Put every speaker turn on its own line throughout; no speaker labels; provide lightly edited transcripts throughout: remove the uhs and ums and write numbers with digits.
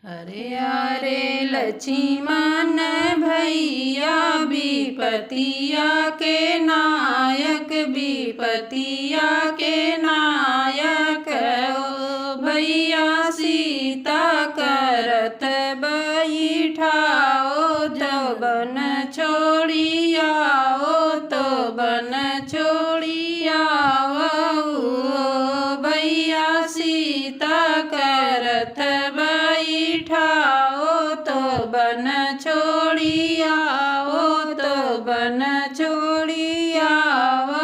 अरे अरे लक्ष्मण भैया विपतिया के नायक, विपतिया के नायक ओ भैया सीता करत बैठाओ, जो बन छोड़ी आओ तो बन छोड़ी आओ भैया सीता करत बैठाओ तो बन छोड़ी आओ तो बन छोड़ी आओ।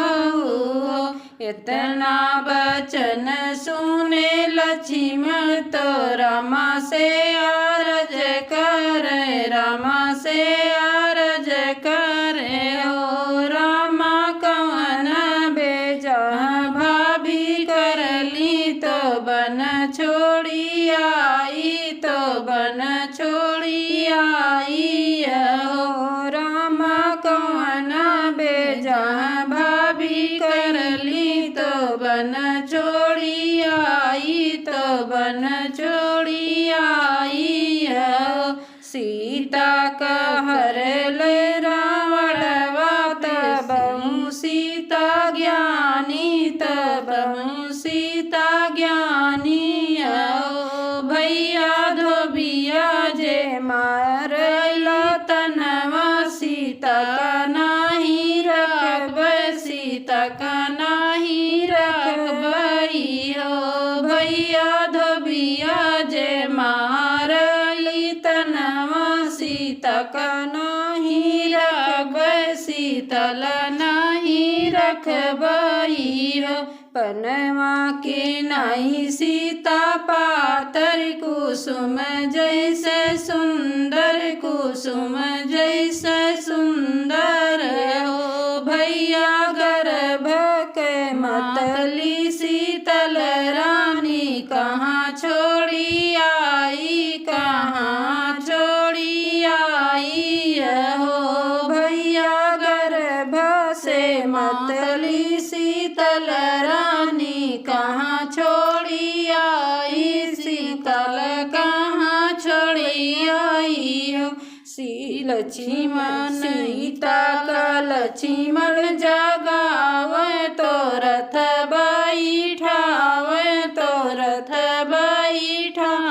इतना वचन सुने लक्ष्मण तो रामा से अरज करे, रामा से अरज करे हो रामा कवन बेजा भाभी करली तो बन छोड़ी आई तो बन छोड़ी आई हो रामा कवन बेजा भाभी करली तो बन छोड़ी आई तो बन छोड़ी आई हो। सीता का हर ले रावणवा तब सीता ज्ञानी, तब सीता ज्ञानी हो भैया धोबिया जे मार तनवा सीता का नाही रखब, सीता का नाही रखबई हो भैया धोबिया जे मार तनवा सीता का नाही रखब, सीतल नाही रखबई हो। पनवा के नाई सीता पातर कुसुम जैसे सुंदर, कुसुम जैसे सुंदर हो भैया गर्भ के मतली सीतल रानी कहाँ छोड़ी आई, कहाँ छोड़ी आई हो भैया गर्भ से मतली सीतल रानी कहाँ छोड़ी आई, सीतल कहाँ छोड़ी आई हो। लक्ष्मण सीता का लक्ष्मण जगावे तो रथ बैठावे तो रथ बैठाई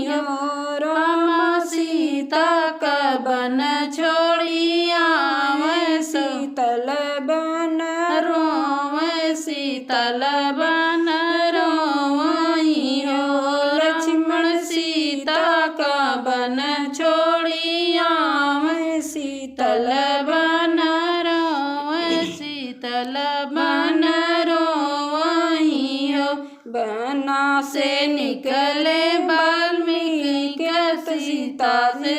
हो रामा सीता का बन छोड़ी आवे, सीतल बन रोवे, सीतल बन रोई हो लक्ष्मण सीता का बन छोड़ी आवे, सीतल बन रोवे, सीतल बन रोई हो। बना से निकले वाल्मीकि सीता से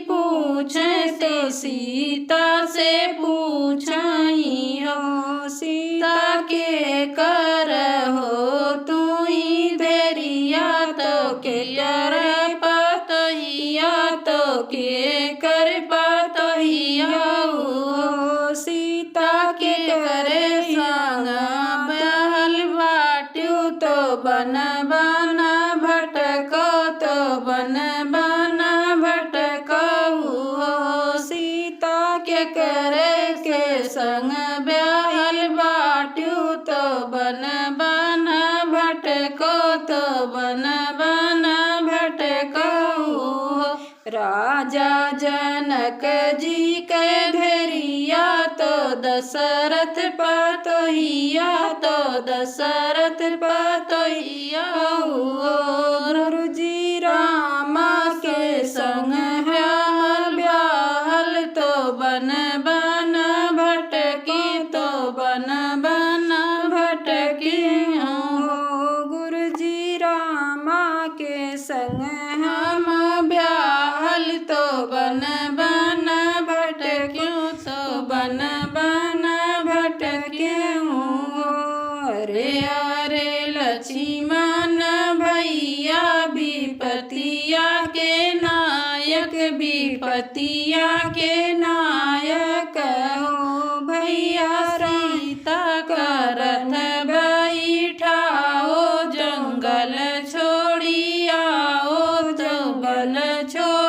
पूछे तो सीता से पूछई हो सीता के कर हो तू ही देरिया तो के कर पतहिया तो के कर पतहिया हो सीता के करे संग बहल बाटू तो बन बन भटको तो बन बन भटको हो सीता के करे के संग बहल बाटू तो बन बन भटको तो बन बन भटको हो। राजा जनक जी के घेरिया तो दशरथ पतोहिया तो दशरथ पतोहिया हो जी रामा के संग ब्याहल तो बन बन भटकी तो बन बन भटकी हो गुरु जी रामा के संग हम ब्याहल तो बन बन भटक्यूं तो बन बन भटक्यूं। अरे अरे लक्ष्मण भैया विपतिया के नायक, विपतिया के नायक हो भैया सीता का रथ बैठाओ जंगल छोड़ी आओ छोड़